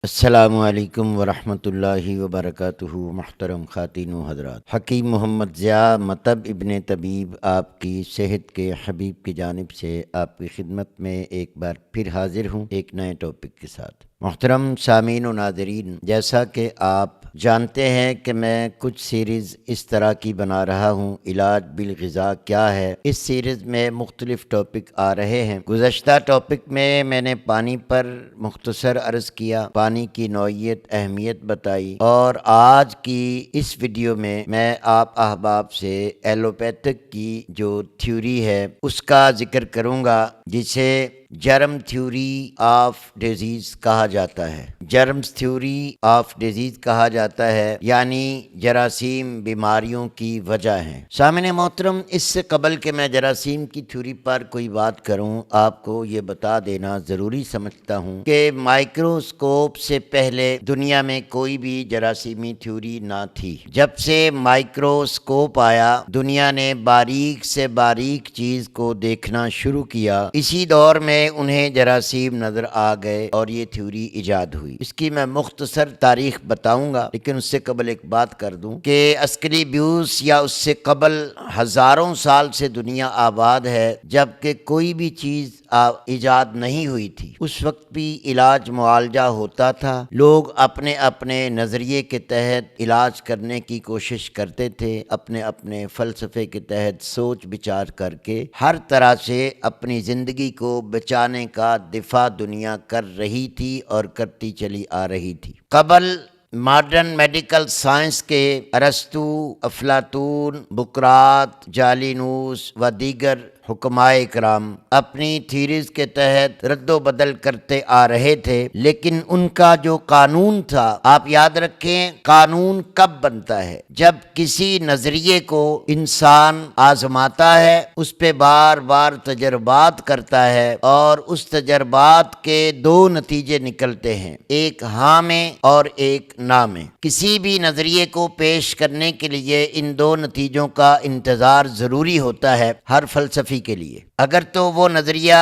السلام علیکم ورحمۃ اللہ وبرکاتہ۔ محترم خواتین و حضرات، حکیم محمد ضیاء مطب ابن طبیب آپ کی صحت کے حبیب کی جانب سے آپ کی خدمت میں ایک بار پھر حاضر ہوں ایک نئے ٹاپک کے ساتھ۔ محترم سامعین و ناظرین، جیسا کہ آپ جانتے ہیں کہ میں کچھ سیریز اس طرح کی بنا رہا ہوں، علاج بالغذا کیا ہے۔ اس سیریز میں مختلف ٹاپک آ رہے ہیں۔ گزشتہ ٹاپک میں نے پانی پر مختصر عرض کیا، پانی کی نوعیت، اہمیت بتائی، اور آج کی اس ویڈیو میں آپ احباب سے ایلوپیتھک کی جو تھیوری ہے اس کا ذکر کروں گا، جسے جرم تھیوری آف ڈیزیز کہا جاتا ہے۔ جرمز تھیوری آف ڈیزیز کہا جاتا ہے، یعنی جراثیم بیماریوں کی وجہ ہیں۔ سامعین محترم، اس سے قبل کہ میں جراثیم کی تھیوری پر کوئی بات کروں، آپ کو یہ بتا دینا ضروری سمجھتا ہوں کہ مائکروسکوپ سے پہلے دنیا میں کوئی بھی جراثیمی تھیوری نہ تھی۔ جب سے مائکروسکوپ آیا، دنیا نے باریک سے باریک چیز کو دیکھنا شروع کیا۔ اسی دور میں انہیں جراثیم نظر آ گئے اور یہ تھیوری ایجاد ہوئی۔ اس کی میں مختصر تاریخ بتاؤں گا، لیکن اس سے قبل ایک بات کر دوں کہ اسکلیپیوس یا اس سے قبل ہزاروں سال سے دنیا آباد ہے، جبکہ کوئی بھی چیز ایجاد نہیں ہوئی تھی۔ اس وقت بھی علاج معالجہ ہوتا تھا، لوگ اپنے اپنے نظریے کے تحت علاج کرنے کی کوشش کرتے تھے، اپنے اپنے فلسفے کے تحت سوچ بچار کر کے ہر طرح سے اپنی زندگی کو بچانے کا دفاع دنیا کر رہی تھی اور کرتی چلی آ رہی تھی۔ قبل ماڈرن میڈیکل سائنس کے ارسطو، افلاطون، بقراط، جالینوس و دیگر حکمائے کرام اپنی تھیریز کے تحت رد و بدل کرتے آ رہے تھے، لیکن ان کا جو قانون تھا، آپ یاد رکھیں، قانون کب بنتا ہے؟ جب کسی نظریے کو انسان آزماتا ہے، اس پہ بار بار تجربات کرتا ہے، اور اس تجربات کے دو نتیجے نکلتے ہیں، ایک ہاں میں اور ایک نہ میں۔ کسی بھی نظریے کو پیش کرنے کے لیے ان دو نتیجوں کا انتظار ضروری ہوتا ہے ہر فلسفی کے لیے۔ اگر تو وہ نظریہ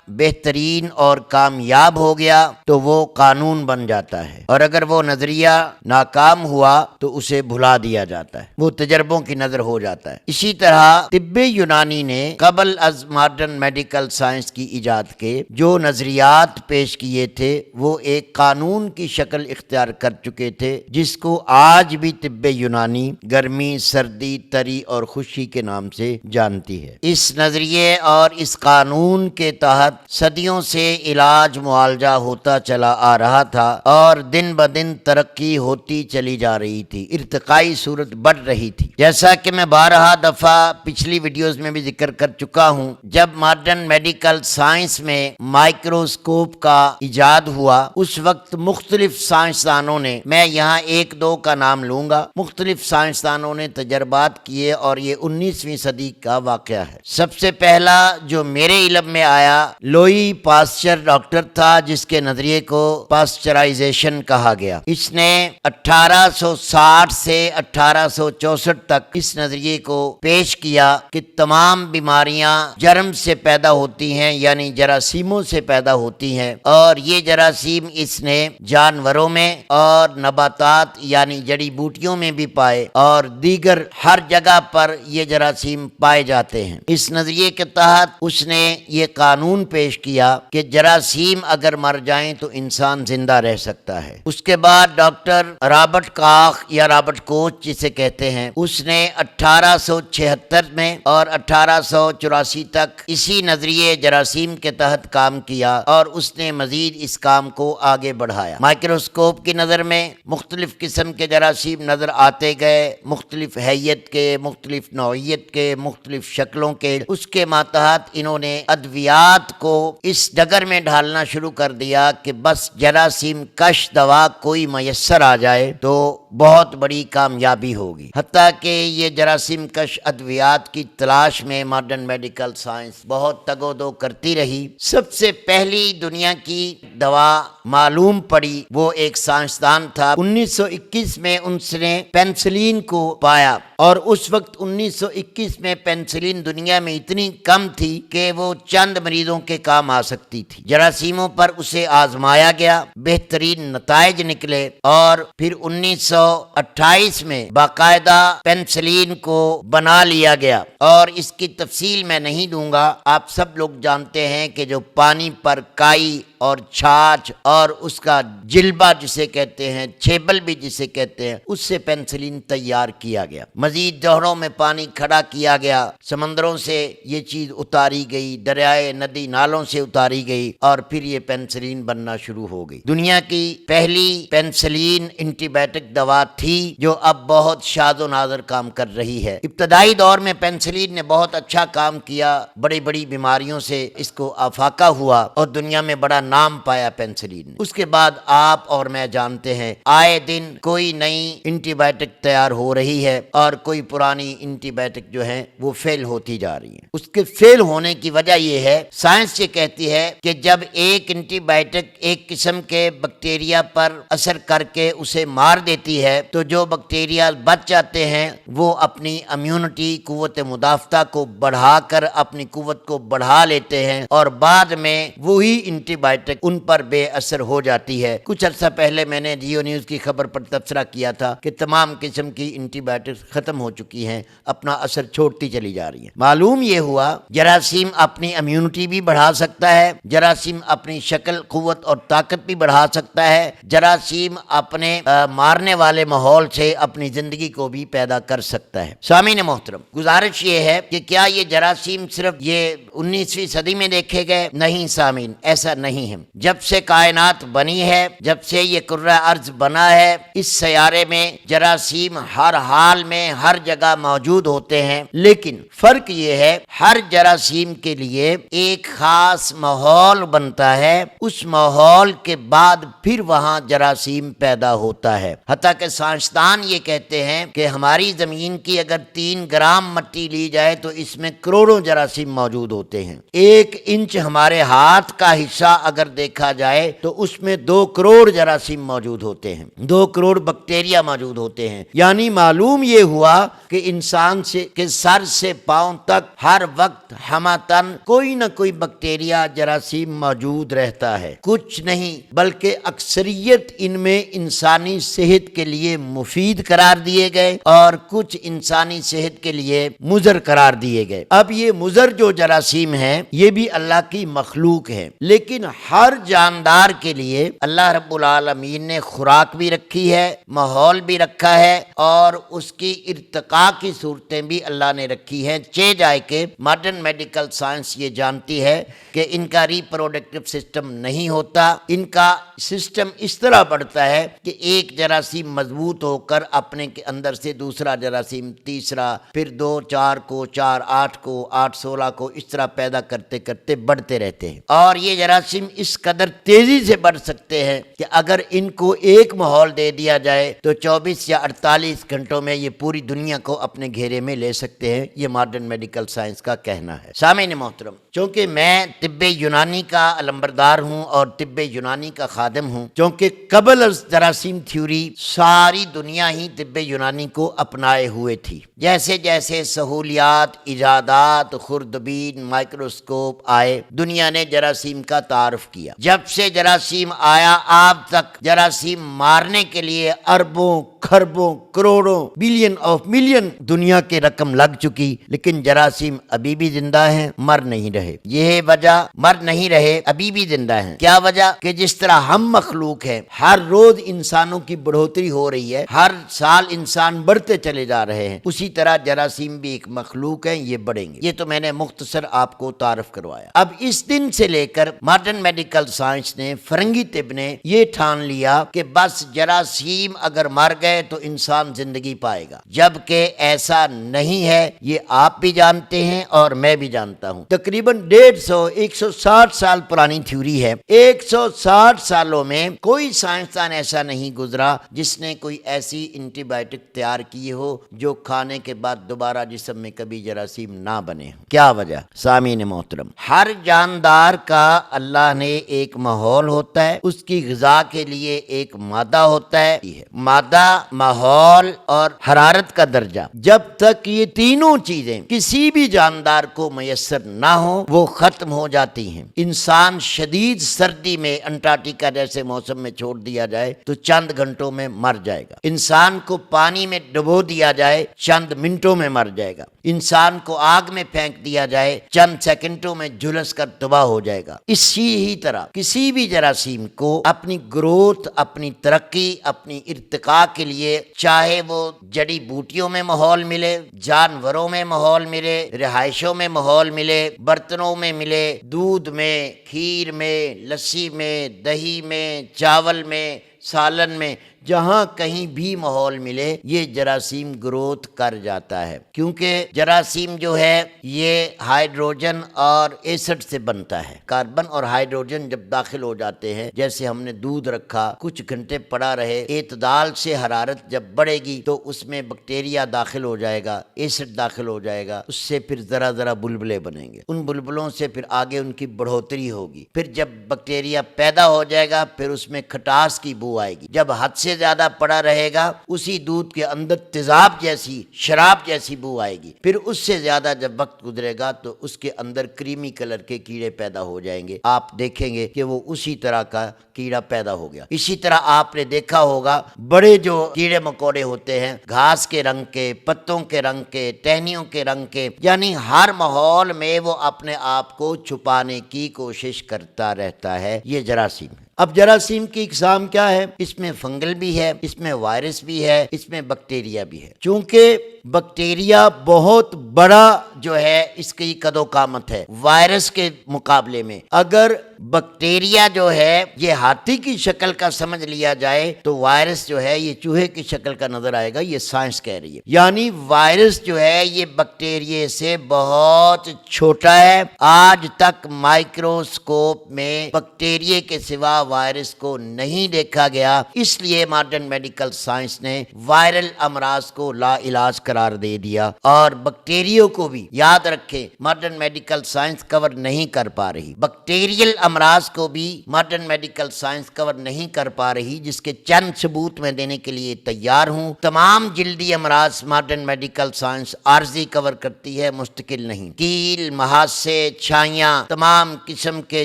بہترین اور کامیاب ہو گیا تو وہ قانون بن جاتا ہے، اور اگر وہ نظریہ ناکام ہوا تو اسے بھلا دیا جاتا ہے، وہ تجربوں کی نظر ہو جاتا ہے۔ اسی طرح طب یونانی نے قبل از ماڈرن میڈیکل سائنس کی ایجاد کے جو نظریات پیش کیے تھے، وہ ایک قانون کی شکل اختیار کر چکے تھے، جس کو آج بھی طب یونانی گرمی، سردی، تری اور خشکی کے نام سے جانتی ہے۔ اس نظریے اور اس قانون کے تحت صدیوں سے علاج معالجہ ہوتا چلا آ رہا تھا، اور دن بدن ترقی ہوتی چلی جا رہی تھی، ارتقائی صورت بڑھ رہی تھی۔ جیسا کہ میں بارہا دفعہ پچھلی ویڈیوز میں بھی ذکر کر چکا ہوں، جب ماڈرن میڈیکل سائنس میں مائکروسکوپ کا ایجاد ہوا، اس وقت مختلف سائنسدانوں نے، میں یہاں ایک دو کا نام لوں گا، مختلف سائنسدانوں نے تجربات کیے، اور یہ 19ویں صدی کا واقعہ ہے۔ سب سے پہلا جو میرے علم میں آیا، لوئی پاسچر ڈاکٹر تھا، جس کے نظریے کو پاسچرائزیشن کہا گیا۔ اس نے 1860 سے 1864 تک اس نظریے کو پیش کیا کہ تمام بیماریاں جرم سے پیدا ہوتی ہیں، یعنی جراثیموں سے پیدا ہوتی ہیں، اور یہ جراثیم اس نے جانوروں میں اور نباتات یعنی جڑی بوٹیوں میں بھی پائے، اور دیگر ہر جگہ پر یہ جراثیم پائے جاتے ہیں۔ اس نظریے کے تحت اس نے یہ قانون پیش کیا کہ جراثیم اگر مر جائیں تو انسان زندہ رہ سکتا ہے۔ اس کے بعد ڈاکٹر رابرٹ کاخ یا رابرٹ کوچ جسے کہتے ہیں، اس نے 1876 میں اور 1884 تک اسی نظریے جراثیم کے تحت کام کیا، اور اس نے مزید اس کام کو آگے بڑھایا۔ مائکروسکوپ کی نظر میں مختلف قسم کے جراثیم نظر آتے گئے، مختلف حیت کے، مختلف نوعیت کے، مختلف شکلوں کے۔ اس کے ماتحت انہوں نے ادویات کو اس ڈگر میں ڈھالنا شروع کر دیا کہ بس جراثیم کش دوا کوئی میسر آ جائے تو بہت بڑی کامیابی ہوگی، حتیٰ کہ یہ جراثیم کش ادویات کی تلاش میں ماڈرن میڈیکل سائنس بہت تگ و دو کرتی رہی۔ سب سے پہلی دنیا کی دوا معلوم پڑی وہ ایک سائنسدان تھا، 1921 میں اس نے پینسلین کو پایا، اور اس وقت 1921 میں پینسلین دنیا میں اتنی کم تھی کہ وہ چند مریضوں کے کام آ سکتی تھی۔ جراثیموں پر اسے آزمایا گیا، بہترین نتائج نکلے، اور پھر 1928 میں باقاعدہ پینسلین کو بنا لیا گیا، اور اس کی تفصیل میں نہیں دوں گا۔ آپ سب لوگ جانتے ہیں کہ جو پانی پر کائی اور چھاچھ اور اس کا جلبہ جسے کہتے ہیں، چھیبل بھی جسے کہتے ہیں، اس سے پینسلین تیار کیا گیا۔ مزید جوہروں میں پانی کھڑا کیا گیا، سمندروں سے یہ چیز اتاری گئی، دریائے ندی نالوں سے اتاری گئی، اور پھر یہ پینسلین بننا شروع ہو گئی۔ دنیا کی پہلی پینسلین اینٹی بائیوٹک دوا تھی جو اب بہت شاذ و نادر کام کر رہی ہے۔ ابتدائی دور میں پینسلین نے بہت اچھا کام کیا، بڑی بڑی بیماریوں سے اس کو افاقہ ہوا اور دنیا میں بڑا نام پایا پینسلین نے۔ اس کے بعد آپ اور میں جانتے ہیں آئے دن کوئی نئی اینٹی بائیوٹک تیار ہو رہی ہے، اور کوئی پرانی اینٹی بائیوٹک جو ہے وہ فیل ہوتی جا رہی ہے۔ اس کے فیل ہونے کی وجہ یہ ہے، سائنس یہ کہتی ہے کہ جب ایک اینٹی بائیوٹک ایک قسم کے بیکٹیریا پر اثر کر کے اسے مار دیتی ہے، تو جو بیکٹیریا بچ جاتے ہیں وہ اپنی امیونٹی، قوت مدافعہ کو بڑھا کر اپنی قوت کو بڑھا لیتے ہیں، اور بعد میں وہی اینٹی بائیوٹک ان پر بے اثر ہو جاتی ہے۔ کچھ عرصہ پہلے میں نے جیو نیوز کی خبر پر تبصرہ کیا تھا کہ تمام قسم کی اینٹی بائیوٹکس ختم ہو چکی ہیں، اپنا اثر چھوڑتی چلی جا رہی ہیں۔ معلوم یہ ہوا جراثیم اپنی امیونٹی بھی بڑھا سکتا ہے، جراثیم اپنی شکل، قوت اور طاقت بھی بڑھا سکتا ہے، جراثیم اپنے مارنے والے ماحول سے اپنی زندگی کو بھی پیدا کر سکتا ہے۔ سامعین محترم، گزارش یہ ہے کہ کیا یہ جراثیم صرف یہ 19ویں صدی میں دیکھے گئے؟ نہیں سامعین، ایسا نہیں ہے۔ جب سے کائنات بنی ہے، جب سے یہ کرۂ ارض بنا ہے، اس سیارے میں جراثیم ہر حال میں ہر جگہ موجود ہوتے ہیں، لیکن فرق یہ ہے ہر جراثیم کے لیے ایک خاص ماحول بنتا ہے، اس ماحول کے بعد پھر وہاں جراثیم پیدا ہوتا ہے۔ حتیٰ کہ سائنسدان یہ کہتے ہیں کہ ہماری زمین کی اگر 3 گرام مٹی لی جائے تو اس میں کروڑوں جراثیم موجود ہوتے ہیں۔ 1 انچ ہمارے ہاتھ کا حصہ اگر دیکھا جائے تو اس میں 2 کروڑ جراثیم موجود ہوتے ہیں، 2 کروڑ بیکٹیریا موجود ہوتے ہیں۔ یعنی معلوم یہ ہوا کہ انسان سے کے سر سے پاؤں تک ہر وقت ہمتن کوئی نہ کوئی بیکٹیریا جراثیم موجود رہتا ہے۔ کچھ نہیں بلکہ اکثریت ان میں انسانی صحت کے لیے مفید قرار دیے گئے، اور کچھ انسانی صحت کے لیے مضر قرار دیے گئے۔ اب یہ مضر جو جراثیم ہیں یہ بھی اللہ کی مخلوق ہے، لیکن ہر جاندار کے لیے اللہ رب العالمین نے خوراک بھی رکھی ہے، ماحول بھی رکھا ہے، اور اس کی ارتقاء کی صورتیں بھی اللہ نے رکھی ہیں، جائے کہ ماڈرن میڈیکل سائنس یہ جانتی ہے کہ ان کا ری پروڈکٹیو سسٹم نہیں ہوتا، ان کا سسٹم اس طرح بڑھتا ہے کہ ایک جراثیم مضبوط ہو کر اپنے کے اندر سے دوسرا جراثیم، تیسرا، پھر 2 4 کو، 4 8 کو، 8 16 کو، اس طرح پیدا کرتے کرتے بڑھتے رہتے ہیں۔ اور یہ جراثیم اس قدر تیزی سے بڑھ سکتے ہیں کہ اگر ان کو ایک ماحول دے دیا جائے تو 24 یا 48 گھنٹوں میں یہ پوری دنیا کو اپنے گھیرے میں لے سکتے ہیں، یہ ماڈرن میڈیکل سائنس کا کہنا ہے۔ سامعین محترم، چونکہ میں طب یونانی کا علمبردار ہوں اور طب یونانی کا خادم ہوں، چونکہ قبل از جراثیم تھیوری ساری دنیا ہی طب یونانی کو اپنائے ہوئے تھی۔ جیسے جیسے سہولیات، ایجادات، خوردبین، مائکروسکوپ آئے، دنیا نے جراثیم کا تعارف کیا۔ جب سے جراثیم آیا آج تک جراثیم مارنے کے لیے اربوں، کھربوں، کروڑوں، بلین آف ملین دنیا کے رقم لگ چکی، لیکن جراثیم ابھی بھی زندہ ہیں، مر نہیں رہے۔ یہ وجہ مر نہیں رہے، ابھی بھی زندہ ہیں۔ کیا وجہ؟ کہ جس طرح ہم مخلوق ہیں، ہر روز انسانوں کی بڑھوتری ہو رہی ہے، ہر سال انسان بڑھتے چلے جا رہے ہیں، اسی طرح جراثیم بھی ایک مخلوق ہیں، یہ بڑھیں گے۔ یہ تو میں نے مختصر آپ کو تعارف کروایا۔ اب اس دن سے لے کر ماڈرن میڈیکل سائنس نے، فرنگی طب نے یہ ٹھان لیا کہ بس جراثیم اگر مر گئے ہے تو انسان زندگی پائے گا، جبکہ ایسا نہیں ہے، یہ آپ بھی جانتے ہیں اور میں بھی جانتا ہوں۔ تقریباً 160 سال پرانی تھیوری ہے۔ 160 سالوں میں کوئی سائنسدان ایسا نہیں گزرا جس نے کوئی ایسی اینٹی بائیوٹک تیار کی ہو جو کھانے کے بعد دوبارہ جسم میں کبھی جراثیم نہ بنے۔ کیا وجہ؟ سامعین محترم، ہر جاندار کا اللہ نے ایک ماحول ہوتا ہے، اس کی غذا کے لیے ایک مادہ ہوتا ہے، مادہ، ماحول اور حرارت کا درجہ۔ جب تک یہ تینوں چیزیں کسی بھی جاندار کو میسر نہ ہو وہ ختم ہو جاتی ہیں۔ انسان شدید سردی میں انٹارکٹیکا جیسے موسم میں چھوڑ دیا جائے تو چند گھنٹوں میں مر جائے گا۔ انسان کو پانی میں ڈبو دیا جائے چند منٹوں میں مر جائے گا۔ انسان کو آگ میں پھینک دیا جائے چند سیکنڈوں میں جھلس کر تباہ ہو جائے گا۔ اسی ہی طرح کسی بھی جراثیم کو اپنی گروتھ، اپنی ترقی، اپنی ارتقاء کے لیے چاہے وہ جڑی بوٹیوں میں ماحول ملے، جانوروں میں ماحول ملے، رہائشوں میں ماحول ملے، برتنوں میں ملے، دودھ میں، کھیر میں، لسی میں، دہی میں، چاول میں، سالن میں، جہاں کہیں بھی ماحول ملے یہ جراثیم گروتھ کر جاتا ہے، کیونکہ جراثیم جو ہے یہ ہائیڈروجن اور ایسڈ سے بنتا ہے۔ کاربن اور ہائیڈروجن جب داخل ہو جاتے ہیں، جیسے ہم نے دودھ رکھا کچھ گھنٹے پڑا رہے، اعتدال سے حرارت جب بڑھے گی تو اس میں بیکٹیریا داخل ہو جائے گا، ایسڈ داخل ہو جائے گا، اس سے پھر ذرا ذرا بلبلے بنیں گے، ان بلبلوں سے پھر آگے ان کی بڑھوتری ہوگی، پھر جب بیکٹیریا پیدا ہو جائے گا پھر اس میں کھٹاس کی بو آئے گی، جب حد سے زیادہ پڑا رہے گا اسی دودھ کے اندر تیزاب جیسی، شراب جیسی بو آئے گی، پھر اس سے زیادہ جب وقت گزرے گا تو اس کے اندر کریمی کلر کے کیڑے پیدا ہو جائیں گے، آپ دیکھیں گے کہ وہ اسی طرح کا کیڑا پیدا ہو گیا۔ اسی طرح آپ نے دیکھا ہوگا بڑے جو کیڑے مکوڑے ہوتے ہیں گھاس کے رنگ کے، پتوں کے رنگ کے، ٹہنیوں کے رنگ کے، یعنی ہر ماحول میں وہ اپنے آپ کو چھپانے کی کوشش کرتا رہتا ہے، یہ جراثیم ہے۔ اب جراثیم کی اقسام کیا ہے؟ اس میں فنگل بھی ہے، اس میں وائرس بھی ہے، اس میں بیکٹیریا بھی ہے۔ چونکہ بیکٹیریا بہت بڑا جو ہے اس کی قد و قامت ہے وائرس کے مقابلے میں، اگر بیکٹیریا جو ہے یہ ہاتھی کی شکل کا سمجھ لیا جائے تو وائرس جو ہے یہ چوہے کی شکل کا نظر آئے گا، یہ سائنس کہہ رہی ہے۔ یعنی وائرس جو ہے یہ بیکٹیریا سے بہت چھوٹا ہے، آج تک مائکروسکوپ میں بیکٹیریا کے سوا وائرس کو نہیں دیکھا گیا، اس لیے ماڈرن میڈیکل سائنس نے وائرل امراض کو لا علاج قرار دے دیا، اور بیکٹیریا کو بھی یاد رکھیں ماڈرن میڈیکل سائنس کور نہیں کر پا رہی، بیکٹیریل امراض کو بھی ماڈرن میڈیکل سائنس کور نہیں کر پا رہی، جس کے چند ثبوت میں دینے کے لیے تیار ہوں۔ تمام جلدی امراض ماڈرن میڈیکل سائنس عارضی کور کرتی ہے، مستقل نہیں۔ کیل، مہاسے، چھائیاں، تمام قسم کے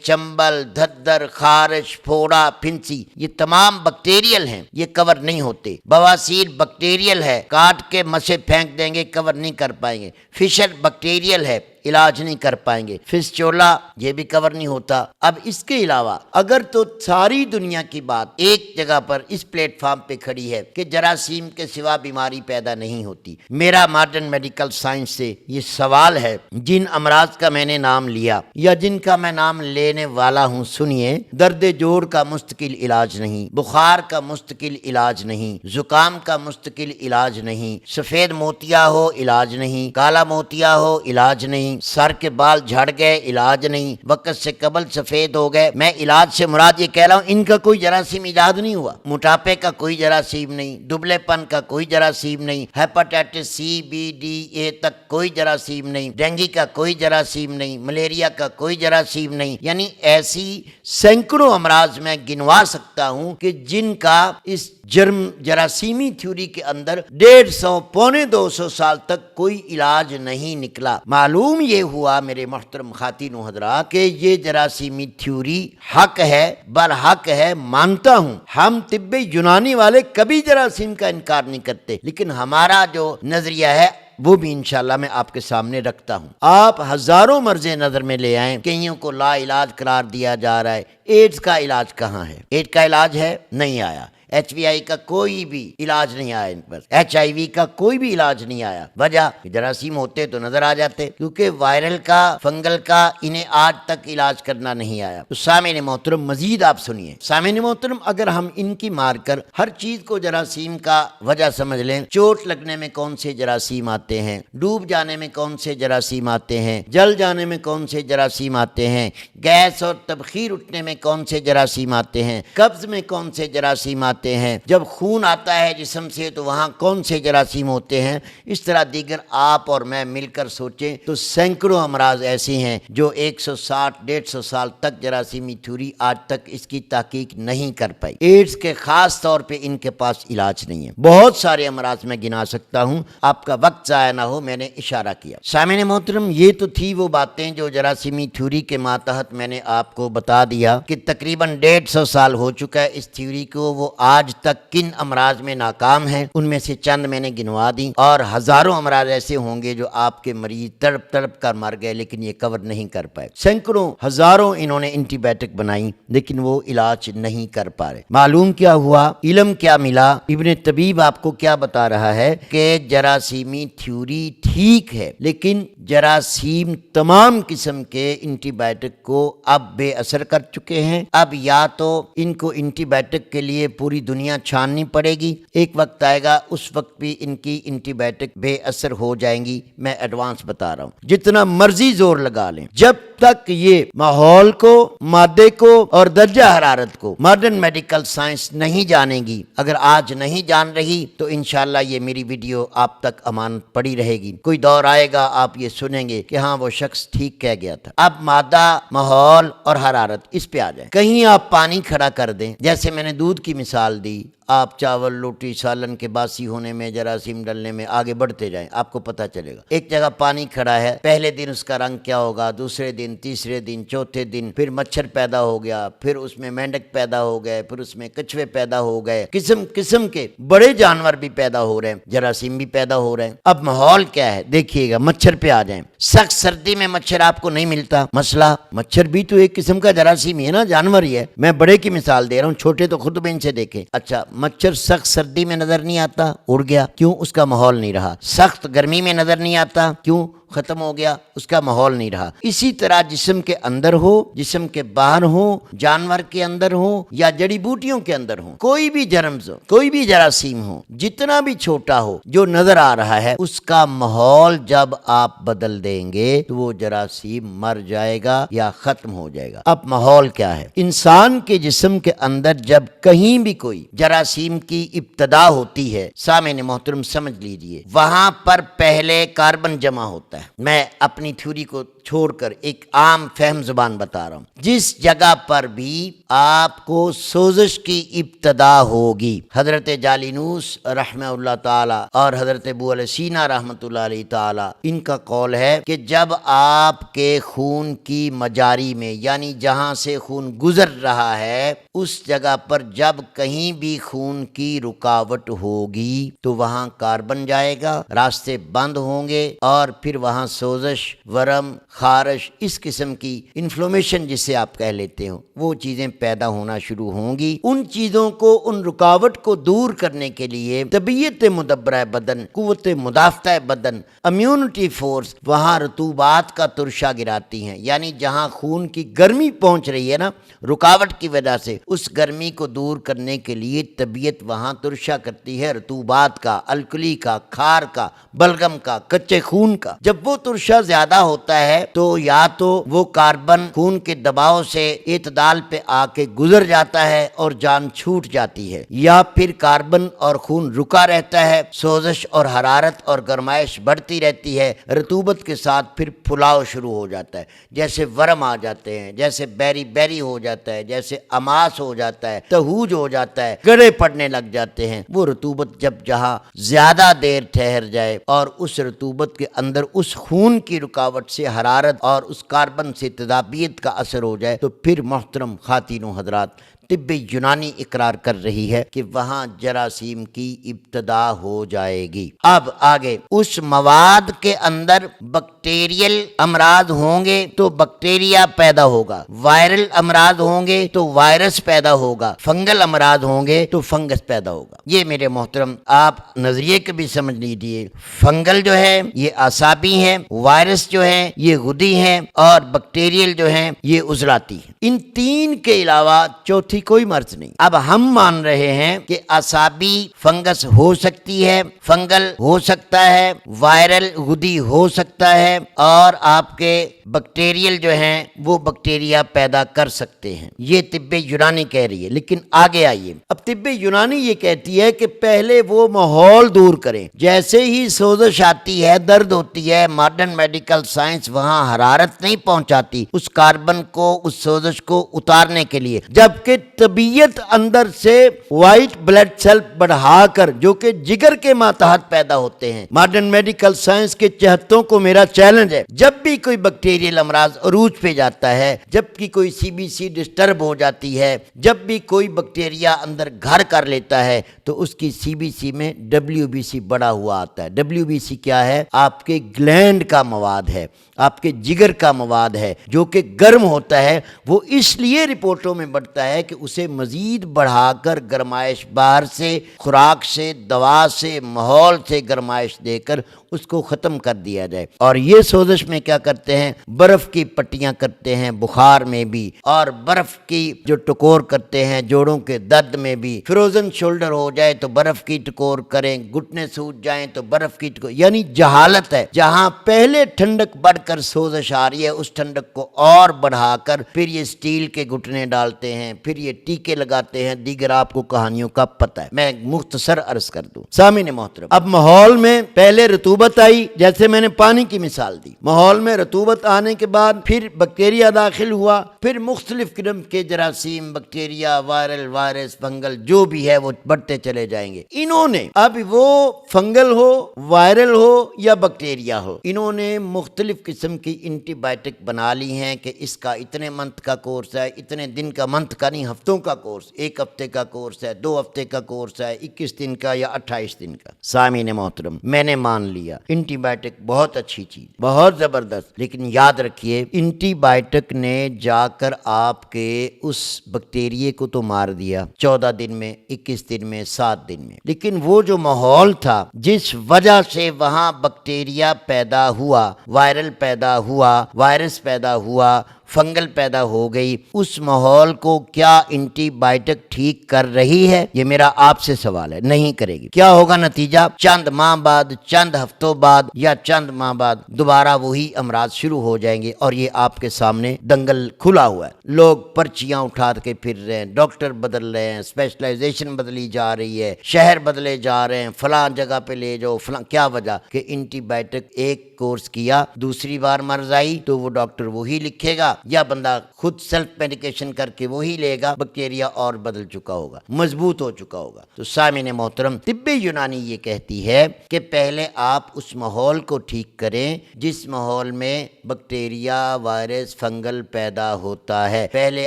چنبل، دھدر، خارش، پھوڑا، پھنسی، یہ تمام بیکٹیریل ہیں، یہ کور نہیں ہوتے۔ بواسیر بیکٹیریل ہے، کاٹ کے مسے پھینک دیں گے، کور نہیں کر پائیں گے۔ فشر بیکٹیریل ہے، علاج نہیں کر پائیں گے۔ فسچولا یہ بھی کور نہیں ہوتا۔ اب اس کے علاوہ اگر تو ساری دنیا کی بات ایک جگہ پر اس پلیٹ فارم پہ کھڑی ہے کہ جراثیم کے سوا بیماری پیدا نہیں ہوتی، میرا ماڈرن میڈیکل سائنس سے یہ سوال ہے، جن امراض کا میں نے نام لیا یا جن کا میں نام لینے والا ہوں، سنیے، درد جوڑ کا مستقل علاج نہیں، بخار کا مستقل علاج نہیں، زکام کا مستقل علاج نہیں، سفید موتیا ہو علاج نہیں، کالا موتیا ہو علاج نہیں، سر کے بال جھڑ گئے علاج نہیں، وقت سے قبل سفید ہو گئے، میں علاج سے مراد یہ کہہ رہا ہوں ان کا کوئی جراثیم ایجاد نہیں ہوا، موٹاپے کا کوئی جراثیم نہیں، دبلے پن کا کوئی جراثیم نہیں، hepatitis C B D A تک کوئی جراثیم نہیں، ڈینگی کا کوئی جراثیم نہیں، ملیریا کا کوئی جراثیم نہیں، یعنی ایسی سینکڑوں امراض میں گنوا سکتا ہوں کہ جن کا اس جراثیمی تھیوری کے اندر 150 پونے 200 سال تک کوئی علاج نہیں نکلا۔ معلوم یہ ہوا میرے محترم خواتین و حضرات کہ یہ جراثیمی تھیوری حق ہے، برحق ہے، مانتا ہوں۔ ہم طب یونانی والے کبھی جراثیم کا انکار نہیں کرتے، لیکن ہمارا جو نظریہ ہے وہ بھی انشاءاللہ میں آپ کے سامنے رکھتا ہوں۔ آپ ہزاروں مرضیں نظر میں لے آئیں، کئیوں کو لا علاج قرار دیا جا رہا ہے۔ ایڈز کا علاج کہاں ہے؟ ایڈز کا علاج ہے، نہیں آیا۔ HVI کا کوئی بھی علاج نہیں آیا ان پر، HIV کا کوئی بھی علاج نہیں آیا۔ وجہ جراثیم ہوتے تو نظر آ جاتے، کیونکہ وائرل کا فنگل کا انہیں آج تک علاج کرنا نہیں آیا۔ تو سامعین محترم مزید آپ سنیے۔ سامعین محترم اگر ہم ان کی مار کر ہر چیز کو جراثیم کا وجہ سمجھ لیں، چوٹ لگنے میں کون سے جراثیم آتے ہیں، ڈوب جانے میں کون سے جراثیم آتے ہیں، جل جانے میں کون سے جراثیم آتے ہیں، گیس اور تبخیر اٹھنے میں کون سے جراثیم آتے ہیں، قبض میں کون سے جراثیم آتے ہیں، جب خون آتا ہے جسم سے تو وہاں کون سے جراثیم ہوتے ہیں، اس طرح دیگر آپ اور میں مل کر سوچیں تو سینکڑوں امراض ایسی ہیں جو 160-150 سال تک جراثیمی تھیوری آج تک اس کی تحقیق نہیں کر پائی۔ ایڈز کے خاص طور پہ ان کے پاس علاج نہیں ہے۔ بہت سارے امراض میں گنا سکتا ہوں، آپ کا وقت ضائع نہ ہو، میں نے اشارہ کیا۔ سامعین محترم یہ تو تھی وہ باتیں جو جراثیمی تھیوری کے ماتحت میں نے آپ کو بتا دیا کہ تقریباً 150 سال ہو چکا ہے اس تھیوری کو، وہ آج تک کن امراض میں ناکام ہے، ان میں سے چند میں نے گنوا دی، اور ہزاروں امراض ایسے ہوں گے جو آپ کے مریض تڑپ تڑپ کر مر گئے لیکن یہ کور نہیں کر پائے۔ سینکڑوں ہزاروں انہوں نے اینٹی بائیوٹک بنائی لیکن وہ علاج نہیں کر پا رہے۔ معلوم کیا ہوا، علم کیا ملا، ابن طبیب آپ کو کیا بتا رہا ہے کہ جراثیمی تھیوری ٹھیک ہے لیکن جراثیم تمام قسم کے اینٹی بائیوٹک کو اب بے اثر کر چکے ہیں۔ اب یا تو ان کو اینٹی بائیوٹک کے لیے پوری دنیا چھاننی پڑے گی، ایک وقت آئے گا اس وقت بھی ان کی اینٹی بائیوٹک بے اثر ہو جائیں گی۔ میں ایڈوانس بتا رہا ہوں، جتنا مرضی زور لگا لیں، جب تک یہ ماحول کو، مادے کو اور درجہ حرارت کو ماڈرن میڈیکل سائنس نہیں جانے گی، اگر آج نہیں جان رہی تو انشاءاللہ یہ میری ویڈیو آپ تک امانت پڑی رہے گی۔ کوئی دور آئے گا آپ یہ سنیں گے کہ ہاں وہ شخص ٹھیک کہہ گیا تھا۔ اب مادہ، ماحول اور حرارت اس پہ آ جائیں۔ کہیں آپ پانی کھڑا کر دیں، جیسے میں نے دودھ کی مثال دی، آپ چاول، روٹی، سالن کے باسی ہونے میں، جراثیم ڈلنے میں آگے بڑھتے جائیں، آپ کو پتہ چلے گا۔ ایک جگہ پانی کھڑا ہے، پہلے دن اس کا رنگ کیا ہوگا، دوسرے دن، تیسرے دن، چوتھے دن پھر مچھر پیدا ہو گیا، پھر اس میں مینڈک پیدا ہو گئے، پھر اس میں کچھوے پیدا ہو گئے، قسم قسم کے بڑے جانور بھی پیدا ہو رہے ہیں، جراثیم بھی پیدا ہو رہے ہیں۔ اب ماحول کیا ہے دیکھیے گا، مچھر پہ آ جائیں۔ سخت سردی میں مچھر آپ کو نہیں ملتا، مسئلہ مچھر بھی تو ایک قسم کا جراثیم ہی ہے نا، جانور ہی ہے۔ میں بڑے کی مثال دے رہا ہوں، چھوٹے تو خود بین سے دیکھیں۔ اچھا، مچھر سخت سردی میں نظر نہیں آتا، اڑ گیا، کیوں؟ اس کا ماحول نہیں رہا۔ سخت گرمی میں نظر نہیں آتا، کیوں؟ ختم ہو گیا، اس کا ماحول نہیں رہا۔ اسی طرح جسم کے اندر ہو، جسم کے باہر ہو، جانور کے اندر ہو یا جڑی بوٹیوں کے اندر ہو، کوئی بھی جرمز ہو، کوئی بھی جراثیم ہو، جتنا بھی چھوٹا ہو جو نظر آ رہا ہے، اس کا ماحول جب آپ بدل دیں گے تو وہ جراثیم مر جائے گا یا ختم ہو جائے گا۔ اب ماحول کیا ہے؟ انسان کے جسم کے اندر جب کہیں بھی کوئی جراثیم کی ابتدا ہوتی ہے، سامعین محترم سمجھ لیجئے، وہاں پر پہلے کاربن جمع ہوتا ہے۔ میں اپنی تھیوری کو چھوڑ کر ایک عام فہم زبان بتا رہا ہوں۔ جس جگہ پر بھی آپ کو سوزش کی ابتدا ہوگی، حضرت جالینوس رحمہ اللہ تعالی اور حضرت ابو علیہ سینا رحمۃ اللہ علیہ تعالی، ان کا قول ہے کہ جب آپ کے خون کی مجاری میں، یعنی جہاں سے خون گزر رہا ہے، اس جگہ پر جب کہیں بھی خون کی رکاوٹ ہوگی تو وہاں کاربن جائے گا، راستے بند ہوں گے، اور پھر وہاں سوزش، ورم، خارش، اس قسم کی انفلومیشن جسے آپ کہہ لیتے ہو، وہ چیزیں پیدا ہونا شروع ہوں گی۔ ان چیزوں کو، ان رکاوٹ کو دور کرنے کے لیے طبیعت مدبرہ بدن، قوت مدافعہ بدن، امیونٹی فورس وہاں رطوبات کا ترشا گراتی ہیں، یعنی جہاں خون کی گرمی پہنچ رہی ہے نا رکاوٹ کی وجہ سے، اس گرمی کو دور کرنے کے لیے طبیعت وہاں ترشا کرتی ہے رطوبات کا، الکلی کا، کھار کا، بلغم کا، کچے خون کا۔ جب وہ ترشا زیادہ ہوتا ہے تو یا تو وہ کاربن خون کے دباؤ سے اعتدال پہ آ کے گزر جاتا ہے اور جان چھوٹ جاتی ہے، یا پھر کاربن اور خون رکا رہتا ہے، سوزش اور حرارت اور گرمائش بڑھتی رہتی ہے، رطوبت کے ساتھ پھر پھلاؤ شروع ہو جاتا ہے، جیسے ورم آ جاتے ہیں، جیسے بیری ہو جاتا ہے، جیسے اماس ہو جاتا ہے، تہوج ہو جاتا ہے، گڑے پڑنے لگ جاتے ہیں۔ وہ رطوبت جب جہاں زیادہ دیر ٹھہر جائے اور اس رطوبت کے اندر اس خون کی رکاوٹ سے حرارت اور اس کاربن سے تدابیت کا اثر ہو جائے تو پھر محترم خواتین و حضرات طب یونانی اقرار کر رہی ہے کہ وہاں جراثیم کی ابتدا ہو جائے گی۔ اب آگے اس مواد کے اندر بیکٹیریل امراض ہوں گے تو بیکٹیریا پیدا ہوگا، وائرل امراض ہوں گے تو وائرس پیدا ہوگا، فنگل امراض ہوں گے تو فنگس پیدا ہوگا۔ یہ میرے محترم آپ نظریے کے بھی سمجھ لیجیے، فنگل جو ہے یہ اعصابی ہے، وائرس جو ہے یہ غدی ہے، اور بیکٹیریل جو ہے یہ عضلاتی ہے۔ ان تین کے علاوہ چوتھی کوئی مرض نہیں۔ اب ہم مان رہے ہیں کہ اعصابی فنگس ہو سکتی ہے، فنگل ہو سکتا ہے، وائرل غدی ہو سکتا ہے، اور آپ کے بیکٹیریل جو ہیں وہ بیکٹیریا پیدا کر سکتے ہیں۔ یہ طب یونانی کہہ رہی ہے، لیکن آگے آئیے، اب طب یونانی یہ کہتی ہے کہ پہلے وہ ماحول دور کریں۔ جیسے ہی سوزش آتی ہے، درد ہوتی ہے، ماڈرن میڈیکل سائنس وہاں حرارت نہیں پہنچاتی اس کاربن کو، اس سوزش کو اتارنے کے لیے، جبکہ طبیعت اندر سے وائٹ بلڈ سیل بڑھا کر، جو کہ جگر کے ماتحت پیدا ہوتے ہیں۔ ماڈرن میڈیکل سائنس کے چہتوں کو میرا چیلنج ہے، جب بھی کوئی بیکٹیریل امراض عروج پہ جاتا ہے، جب کی کوئی سی بی سی ڈسٹرب ہو جاتی ہے، جب بھی کوئی بیکٹیریا اندر گھر کر لیتا ہے، تو اس کی سی بی سی میں ڈبلیو بی سی بڑا ہوا آتا ہے۔ ڈبلیو بی سی کیا ہے؟ آپ کے گلینڈ کا مواد ہے، آپ کے جگر کا مواد ہے، جو کہ گرم ہوتا ہے۔ وہ اس لیے رپورٹوں میں بڑھتا ہے کہ اسے مزید بڑھا کر گرمائش باہر سے، خوراک سے، دوا سے، ماحول سے گرمائش دے کر اس کو ختم کر دیا جائے۔ اور یہ سوزش میں کیا کرتے ہیں؟ برف کی پٹیاں کرتے ہیں بخار میں بھی، اور برف کی جو ٹکور کرتے ہیں جوڑوں کے درد میں بھی۔ فروزن شولڈر ہو جائے تو برف کی ٹکور کریں، گھٹنے سوج جائیں تو برف کی ٹکور، یعنی جہالت ہے۔ جہاں پہلے ٹھنڈک بڑھ کر سوزش آ رہی ہے، اس ٹھنڈک کو اور بڑھا کر پھر یہ سٹیل کے گھٹنے ڈالتے ہیں، پھر یہ ٹیکے لگاتے ہیں، دیگر آپ کو کہانیوں کا پتہ ہے، میں مختصر عرض کر دوں۔ سامعین محترم، اب ماحول میں پہلے رطوبت آئی، جیسے میں نے پانی کی مثال دی، ماحول میں رطوبت آنے کے بعد پھر بیکٹیریا داخل ہوا، پھر مختلف قسم کے جراثیم، بیکٹیریا، وائرل، وائرس، فنگل جو بھی ہے وہ بڑھتے چلے جائیں گے۔ انہوں نے اب وہ فنگل ہو، وائرل ہو یا بیکٹیریا ہو، انہوں نے مختلف قسم کی اینٹی بائیوٹک بنا لی ہیں کہ اس کا اتنے منتھ کا کورس ہے، اتنے دن کا، منتھ کا نہیں، ہفتوں کا کورس، 1 ہفتے کا کورس ہے، 2 ہفتے کا کورس ہے، 21 دن کا یا 28 دن کا۔ سامعین محترم، میں نے مان لیا اینٹی بائیوٹک بہت اچھی چیز، بہت زبردست، لیکن یاد رکھیے اینٹی بائیوٹک نے جا کر آپ کے اس بیکٹیریے کو تو مار دیا 14 دن میں، 21 دن میں، 7 دن میں، لیکن وہ جو ماحول تھا جس وجہ سے وہاں بیکٹیریا پیدا ہوا، وائرل پیدا ہوا، وائرس پیدا ہوا، فنگل پیدا ہو گئی، اس ماحول کو کیا اینٹی بائیوٹک ٹھیک کر رہی ہے؟ یہ میرا آپ سے سوال ہے، نہیں کرے گی۔ کیا ہوگا نتیجہ؟ چند ماہ بعد، چند ہفتوں بعد یا چند ماہ بعد دوبارہ وہی امراض شروع ہو جائیں گے، اور یہ آپ کے سامنے دنگل کھلا ہوا ہے۔ لوگ پرچیاں اٹھا کے پھر رہے ہیں، ڈاکٹر بدل رہے ہیں، اسپیشلائزیشن بدلی جا رہی ہے، شہر بدلے جا رہے ہیں، فلاں جگہ پہ لے جاؤ، فلاں، کیا وجہ؟ کہ اینٹی بائیوٹک ایک کورس کیا، دوسری بار مرض آئی تو وہ ڈاکٹر وہی لکھے گا، یا بندہ خود سیلف میڈیکیشن کر کے وہی لے گا، بیکٹیریا اور بدل چکا ہوگا، مضبوط ہو چکا ہوگا۔ تو سامعین محترم، طب یونانی یہ کہتی ہے کہ پہلے آپ اس ماحول کو ٹھیک کریں جس ماحول میں بیکٹیریا، وائرس، فنگل پیدا ہوتا ہے۔ پہلے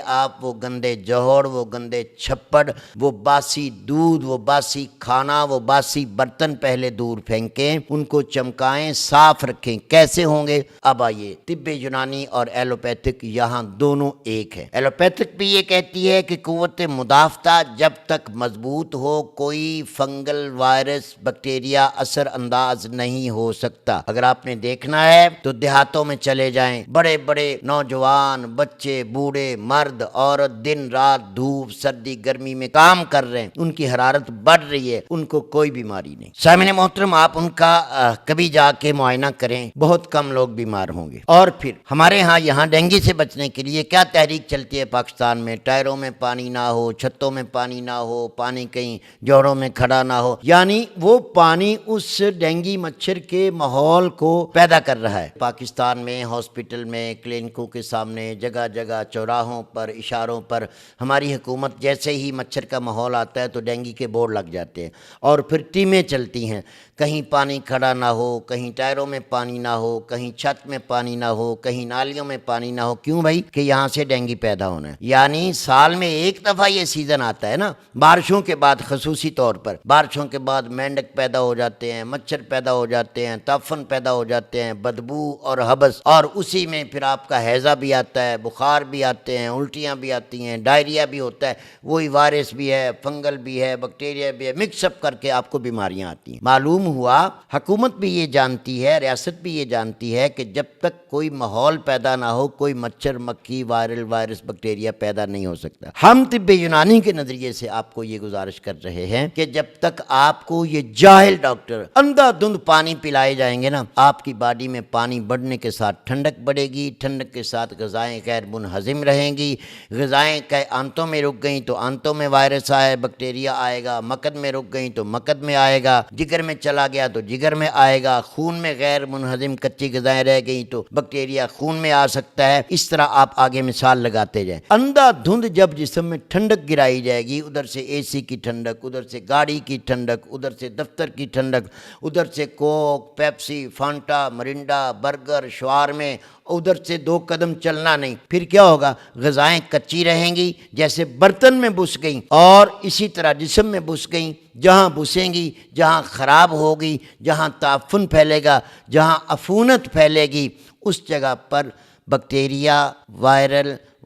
آپ وہ گندے جوہر، وہ گندے چھپڑ، وہ باسی دودھ، وہ باسی کھانا، وہ باسی برتن پہلے دور پھینکیں، ان کو چمکائیں، صاف رکھیں۔ کیسے ہوں گے؟ اب آئیے، طب یونانی اور ایلوپیتھک یہاں دونوں ایک ہے۔ ایلوپیتھک بھی یہ کہتی ہے کہ قوت مدافعت جب تک مضبوط ہو کوئی فنگل، وائرس، بیکٹیریا اثر انداز نہیں ہو سکتا۔ اگر آپ نے دیکھنا ہے تو دیہاتوں میں چلے جائیں، بڑے بڑے نوجوان، بچے، بوڑھے، مرد، عورت دن رات دھوپ، سردی، گرمی میں کام کر رہے ہیں، ان کی حرارت بڑھ رہی ہے، ان کو کوئی بیماری نہیں۔ سامعین محترم، آپ ان کا کبھی جا کے معائنہ کریں، بہت کم لوگ بیمار ہوں گے۔ اور پھر ہمارے ہاں یہاں ڈینگی سے بچنے کے لیے کیا تحریک چلتی ہے پاکستان میں؟ ٹائروں میں پانی نہ ہو، چھتوں میں پانی نہ ہو، پانی کہیں جوڑوں میں کھڑا نہ ہو، یعنی وہ پانی اس ڈینگی مچھر کے ماحول کو پیدا کر رہا ہے۔ پاکستان میں ہاسپٹل میں، کلینکوں کے سامنے، جگہ جگہ چوراہوں پر، اشاروں پر ہماری حکومت جیسے ہی مچھر کا ماحول آتا ہے تو ڈینگی کے بورڈ لگ جاتے ہیں، اور پھر ٹیمیں چلتی ہیں، کہیں پانی کھڑا نہ ہو، کہیں ٹائروں میں پانی نہ ہو، کہیں چھت میں پانی نہ ہو، کہیں نالیوں میں پانی نہ ہو، کیوں بھائی؟ کہ یہاں سے ڈینگی پیدا ہونا ہے۔ یعنی سال میں ایک دفعہ یہ سیزن آتا ہے نا، بارشوں کے بعد، خصوصی طور پر بارشوں کے بعد مینڈک پیدا ہو جاتے ہیں، مچھر پیدا ہو جاتے ہیں، تعفن پیدا ہو جاتے ہیں، بدبو اور حبس، اور اسی میں پھر آپ کا ہیضہ بھی آتا ہے، بخار بھی آتے ہیں، الٹیاں بھی آتی ہیں، ڈائریا بھی ہوتا ہے، وہی وائرس بھی ہے، فنگل بھی ہے، بیکٹیریا بھی ہے، مکس اپ کر کے آپ کو بیماریاں آتی ہیں۔ معلوم ہوا حکومت بھی یہ جانتی ہے، ریاست بھی یہ جانتی ہے کہ جب تک کوئی ماحول پیدا نہ ہو، کوئی مچھر، مکھی، وائرس، بیکٹیریا پیدا نہیں ہو سکتا۔ ہم طب یونانی کے نظریے سے آپ کو یہ گزارش کر رہے ہیں کہ جب تک آپ کو یہ جاہل ڈاکٹر اندھا دھند پانی پلائے جائیں گے نا، آپ کی باڈی میں پانی بڑھنے کے ساتھ ٹھنڈک بڑھے گی، ٹھنڈک کے ساتھ غذائیں غیر منہضم رہیں گی، غذائیں آنتوں میں رک گئیں تو آنتوں میں وائرس آئے، بیکٹیریا آئے گا، مکد میں رک گئیں تو مکد میں آئے گا، جگر میں چلا گیا تو جگر میں آئے گا، خون میں غیر منہضم کچی غذائیں رہ گئیں تو بیکٹیریا خون میں آ سکتا ہے۔ اس طرح آپ آگے مثال لگاتے جائیں۔ اندھا دھند جب جسم میں ٹھنڈک گرائی جائے گی، ادھر سے اے سی کی ٹھنڈک، ادھر سے گاڑی کی ٹھنڈک، ادھر سے دفتر کی ٹھنڈک، ادھر سے کوک، پیپسی، فانٹا، مرنڈا، برگر، شوارمے، ادھر سے 2 قدم چلنا نہیں، پھر کیا ہوگا؟ غذائیں کچی رہیں گی، جیسے برتن میں بس گئیں، اور اسی طرح جسم میں بس گئیں۔ جہاں بسیں گی، جہاں خراب ہوگی، جہاں تعفن پھیلے گا، جہاں عفونت پھیلے گی، اس جگہ پر بیکٹیریا،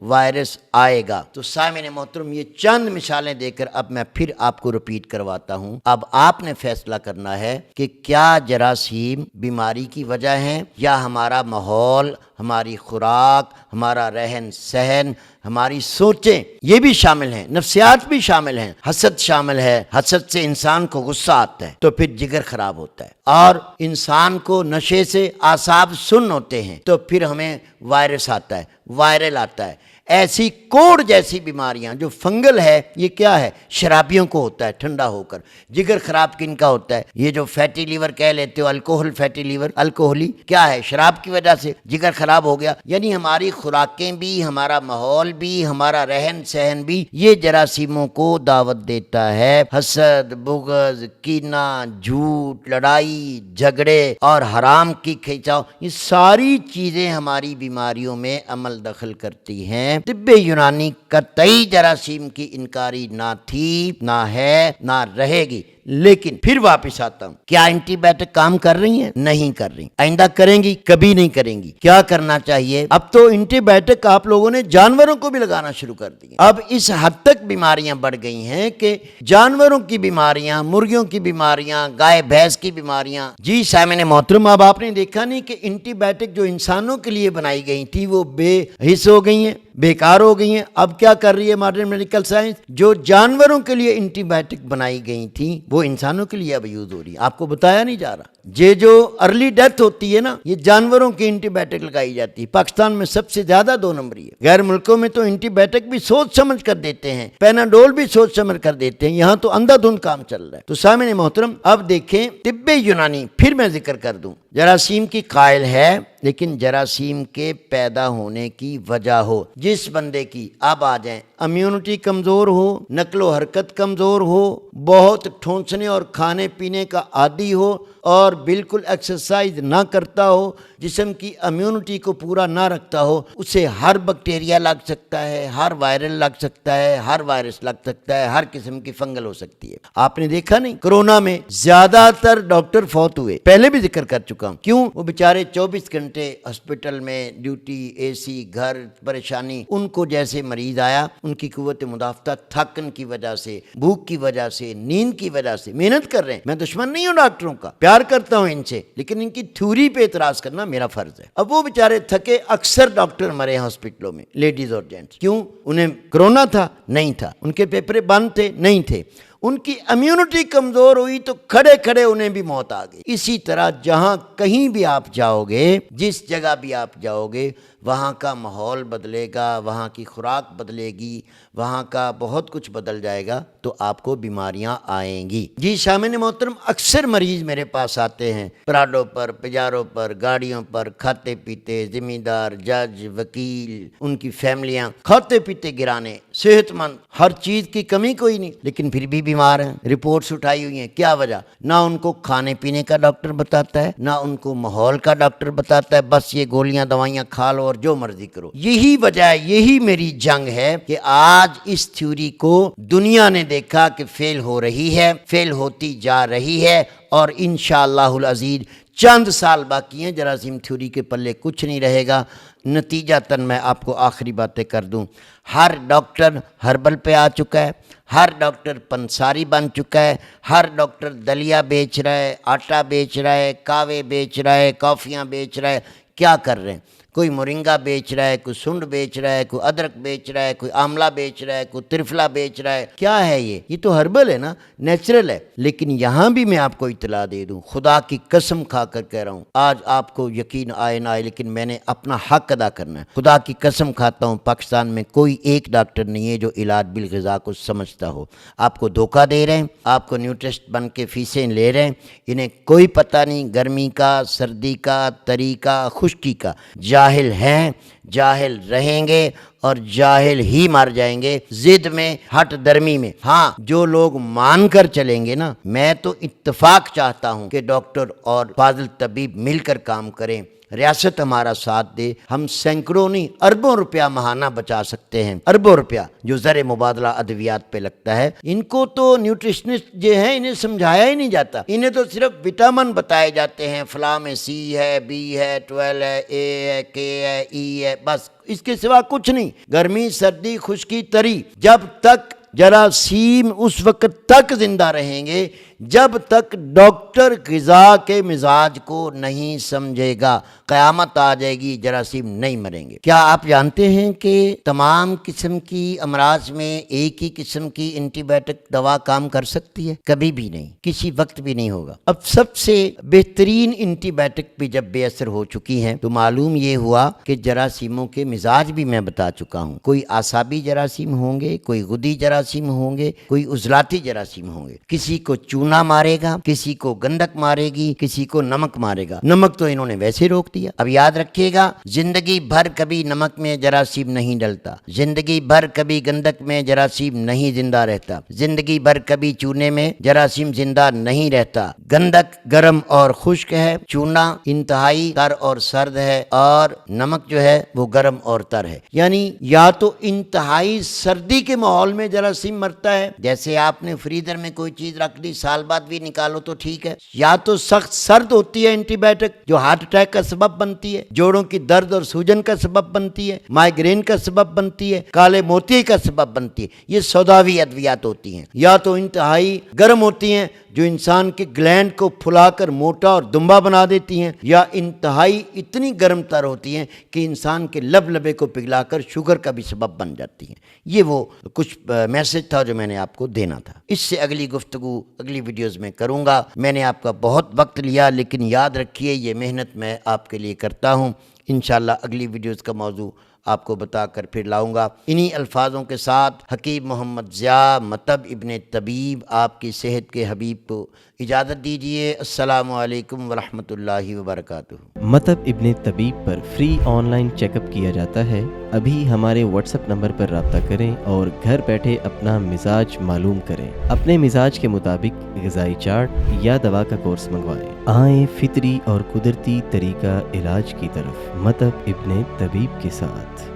وائرس آئے گا۔ تو سامعین محترم، یہ چند مثالیں دے کر اب میں پھر آپ کو رپیٹ کرواتا ہوں۔ اب آپ نے فیصلہ کرنا ہے کہ کیا جراثیم بیماری کی وجہ ہیں، یا ہمارا ماحول، ہماری خوراک، ہمارا رہن سہن، ہماری سوچیں، یہ بھی شامل ہیں، نفسیات بھی شامل ہیں، حسد شامل ہے۔ حسد سے انسان کو غصہ آتا ہے تو پھر جگر خراب ہوتا ہے، اور انسان کو نشے سے اعصاب سن ہوتے ہیں تو پھر ہمیں وائرس آتا ہے، وائرل آتا ہے۔ ایسی کوڑ جیسی بیماریاں جو فنگل ہے، یہ کیا ہے؟ شرابیوں کو ہوتا ہے ٹھنڈا ہو کر۔ جگر خراب کن کا ہوتا ہے؟ یہ جو فیٹی لیور کہہ لیتے ہو، الکوہل فیٹی لیور، الکوہلی، کیا ہے؟ شراب کی وجہ سے جگر خراب ہو گیا۔ یعنی ہماری خوراکیں بھی، ہمارا ماحول بھی، ہمارا رہن سہن بھی یہ جراثیموں کو دعوت دیتا ہے۔ حسد، بغض، کینہ، جھوٹ، لڑائی جھگڑے اور حرام کی کھینچاؤ، یہ ساری چیزیں ہماری بیماریوں میں عمل دخل کرتی ہیں۔ طب یونانی قطعی جراثیم کی انکاری نہ تھی، نہ ہے، نہ رہے گی۔ لیکن پھر واپس آتا ہوں، کیا اینٹی بائیوٹک کام کر رہی ہیں؟ نہیں کر رہی۔ آئندہ کریں گی؟ کبھی نہیں کریں گی۔ کیا کرنا چاہیے؟ اب تو اینٹی بائیوٹک آپ لوگوں نے جانوروں کو بھی لگانا شروع کر دی۔ اب اس حد تک بیماریاں بڑھ گئی ہیں کہ جانوروں کی بیماریاں، مرغیوں کی بیماریاں، گائے بھینس کی بیماریاں۔ جی سامعین محترم، اب آپ نے دیکھا نہیں کہ اینٹی بائیوٹک جو انسانوں کے لیے بنائی گئی تھی وہ بے حس ہو گئی ہیں، بیکار ہو گئی ہیں۔ اب کیا کر رہی ہے ماڈرن میڈیکل سائنس؟ جو جانوروں کے لیے اینٹی بائیوٹک بنائی گئی تھیں وہ انسانوں کے لیے اب یوز ہو رہی ہے۔ آپ کو بتایا نہیں جا رہا۔ یہ جو ارلی ڈیتھ ہوتی ہے نا، یہ جانوروں کی اینٹی بائیوٹک لگائی جاتی ہے۔ پاکستان میں سب سے زیادہ 2 نمبری ہے۔ غیر ملکوں میں تو اینٹی بائیوٹک بھی سوچ سمجھ کر دیتے ہیں، پیناڈول بھی سوچ سمجھ کر دیتے ہیں، یہاں تو اندھا دھند کام چل رہا ہے۔ تو سامعین محترم، اب دیکھیں طب یونانی، پھر میں ذکر کر دوں، جراثیم کی قائل ہے، لیکن جراثیم کے پیدا ہونے کی وجہ ہو۔ جس بندے کی، اب آ جائیں، امیونٹی کمزور ہو، نقل و حرکت کمزور ہو، بہت ٹھونسنے اور کھانے پینے کا عادی ہو، اور بالکل ایکسرسائز نہ کرتا ہو، جسم کی امیونٹی کو پورا نہ رکھتا ہو، اسے ہر بیکٹیریا لگ سکتا ہے، ہر وائرل لگ سکتا ہے، ہر وائرس لگ سکتا ہے، ہر قسم کی فنگل ہو سکتی ہے۔ آپ نے دیکھا نہیں، کرونا میں زیادہ تر ڈاکٹر فوت ہوئے، پہلے بھی ذکر کر چکا ہوں۔ کیوں؟ وہ بیچارے 24 گھنٹے ہسپتال میں، ڈیوٹی، اے سی، گھر، پریشانی۔ ان کو جیسے مریض آیا، ان کی قوت مدافعت تھکن کی وجہ سے، بھوک کی وجہ سے، نیند کی وجہ سے، محنت کر رہے ہیں۔ میں دشمن نہیں ہوں ڈاکٹروں کا، پیار کرتا ہوں ان سے، لیکن ان کی تھیوری پہ اعتراض کرنا میرا فرض ہے۔ اب وہ بیچارے تھکے، اکثر ڈاکٹر مرے ہیں ہاسپٹلوں میں، لیڈیز اور جینٹس۔ کیوں؟ انہیں کرونا تھا؟ نہیں تھا۔ ان کے پیپرے بند تھے؟ نہیں تھے۔ ان کی امیونٹی کمزور ہوئی تو کھڑے کھڑے انہیں بھی موت آ گئی۔ اسی طرح جہاں کہیں بھی آپ جاؤ گے، جس جگہ بھی آپ جاؤ گے، وہاں کا ماحول بدلے گا، وہاں کی خوراک بدلے گی، وہاں کا بہت کچھ بدل جائے گا، تو آپ کو بیماریاں آئیں گی۔ جی سامعین محترم، اکثر مریض میرے پاس آتے ہیں پراڈوں پر، پجاروں پر، گاڑیوں پر، کھاتے پیتے، ذمہ دار، جج، وکیل، ان کی فیملیاں کھاتے پیتے گرانے، صحت مند، ہر چیز کی کمی کوئی نہیں، لیکن پھر بھی بیمار ہیں۔ رپورٹس اٹھائی ہوئی ہیں، کیا وجہ؟ نہ ان کو کھانے پینے کا ڈاکٹر بتاتا ہے، نہ ان کو ماحول کا ڈاکٹر بتاتا ہے، بس یہ گولیاں دوائیاں کھا لو اور جو مرضی کرو۔ یہی وجہ ہے، یہی میری جنگ ہے کہ آج اس تھیوری کو دنیا نے دیکھا کہ فیل ہو رہی ہے، فیل ہوتی جا رہی ہے، اور انشاءاللہ العزیز چند سال باقی ہیں، جراثیم تھیوری کے پلے کچھ نہیں رہے گا۔ نتیجہ تن میں آپ کو آخری باتیں کر دوں، ہر ڈاکٹر ہربل پہ آ چکا ہے، ہر ڈاکٹر پنساری بن چکا ہے، ہر ڈاکٹر دلیا بیچ رہا ہے، آٹا بیچ رہا ہے، کاوے بیچ رہا ہے، کافیاں بیچ رہا ہے۔ کیا کر رہے ہیں؟ کوئی مورنگا بیچ رہا ہے، کوئی سنڈ بیچ رہا ہے، کوئی ادرک بیچ رہا ہے، کوئی آملہ بیچ رہا ہے، کوئی ترفلا بیچ رہا ہے۔ کیا ہے یہ تو ہربل ہے نا، نیچرل ہے۔ لیکن یہاں بھی میں آپ کو اطلاع دے دوں، خدا کی قسم کھا کر کہہ رہا ہوں، آج آپ کو یقین آئے نہ آئے لیکن میں نے اپنا حق ادا کرنا ہے۔ خدا کی قسم کھاتا ہوں، پاکستان میں کوئی ایک ڈاکٹر نہیں ہے جو علاج بالغذا کو سمجھتا ہو۔ آپ کو دھوکہ دے رہے ہیں، آپ کو نیوٹرسٹ بن کے فیسیں لے رہے ہیں، انہیں کوئی پتہ نہیں گرمی کا، سردی کا، تری کا، خشکی کا۔ جاہل ہیں، جاہل رہیں گے اور جاہل ہی مر جائیں گے، ضد میں، ہٹ درمی میں۔ ہاں، جو لوگ مان کر چلیں گے نا، میں تو اتفاق چاہتا ہوں کہ ڈاکٹر اور فاضل طبیب مل کر کام کریں، ریاست ہمارا ساتھ دے، ہم سینکڑوں نہیں اربوں روپیہ ماہانہ بچا سکتے ہیں، اربوں روپیہ جو زر مبادلہ ادویات پہ لگتا ہے۔ ان کو تو نیوٹریشنسٹ جو ہیں انہیں سمجھایا ہی نہیں جاتا، انہیں تو صرف وٹامن بتائے جاتے ہیں، فلاں میں سی ہے، بی ہے، 12 ہے، اے ہے، کے ہے، ای ہے، بس اس کے سوا کچھ نہیں۔ گرمی، سردی، خشکی، تری، جب تک جراثیم اس وقت تک زندہ رہیں گے جب تک ڈاکٹر غذا کے مزاج کو نہیں سمجھے گا۔ قیامت آ جائے گی، جراثیم نہیں مریں گے۔ کیا آپ جانتے ہیں کہ تمام قسم کی امراض میں ایک ہی قسم کی اینٹی بائیوٹک دوا کام کر سکتی ہے؟ کبھی بھی نہیں، کسی وقت بھی نہیں ہوگا۔ اب سب سے بہترین اینٹی بائیوٹک بھی جب بے اثر ہو چکی ہیں تو معلوم یہ ہوا کہ جراثیموں کے مزاج بھی میں بتا چکا ہوں۔ کوئی اعصابی جراثیم ہوں گے، کوئی غدی جراثیم ہوں گے، کوئی عضلاتی جراثیم ہوں گے۔ کسی کو چونا مارے گا، کسی کو گندک مارے گی، کسی کو نمک مارے گا۔ نمک تو انہوں نے ویسے روک دیا۔ اب یاد رکھیے گا، زندگی بھر کبھی نمک میں جراثیم نہیں ڈلتا، زندگی بھر کبھی گندک میں جراثیم نہیں زندہ رہتا، زندگی بھر کبھی چونے میں جراثیم زندہ نہیں رہتا۔ گندک گرم اور خشک ہے، چونا انتہائی تر اور سرد ہے، اور نمک جو ہے وہ گرم اور تر ہے۔ یعنی یا تو انتہائی سردی کے ماحول میں جراثیم مرتا ہے، جیسے آپ نے فریزر میں کوئی چیز رکھ دی، سال بعد بھی نکالو تو ٹھیک ہے، یا تو سخت سرد ہوتی ہے اینٹی بائیوٹک جو ہارٹ اٹیک کا سبب بنتی ہے، جوڑوں کی درد اور سوجن کا سبب بنتی ہے، مائیگرین کا سبب بنتی ہے، کالے موتی کا سبب بنتی ہے۔ یہ سوداوی ادویات ہوتی ہیں۔ یا تو انتہائی گرم ہوتی ہیں جو انسان کے گلینڈ کو پھلا کر موٹا اور دمبا بنا دیتی ہیں، یا انتہائی اتنی گرم تر ہوتی ہیں کہ انسان کے لبے کو پگھلا کر شوگر کا بھی سبب بن جاتی ہیں۔ یہ وہ کچھ میسج تھا جو میں نے آپ کو دینا تھا۔ اس سے اگلی گفتگو اگلی ویڈیوز میں کروں گا۔ میں نے آپ کا بہت وقت لیا، لیکن یاد رکھیے یہ محنت میں آپ کے لیے کرتا ہوں۔ انشاءاللہ اگلی ویڈیوز کا موضوع آپ کو بتا کر پھر لاؤں گا۔ انہی الفاظوں کے ساتھ حکیم محمد ضیاء مطب ابن طبیب آپ کی صحت کے حبیب کو اجازت دیجیے۔ السلام علیکم ورحمۃ اللہ وبرکاتہ۔ مطب ابن طبیب پر free online check up کیا جاتا ہے۔ ابھی ہمارے واٹس ایپ نمبر پر رابطہ کریں اور گھر بیٹھے اپنا مزاج معلوم کریں۔ اپنے مزاج کے مطابق غذائی چارٹ یا دوا کا کورس منگوائیں۔ آئیں فطری اور قدرتی طریقہ علاج کی طرف مطب ابن طبیب کے ساتھ۔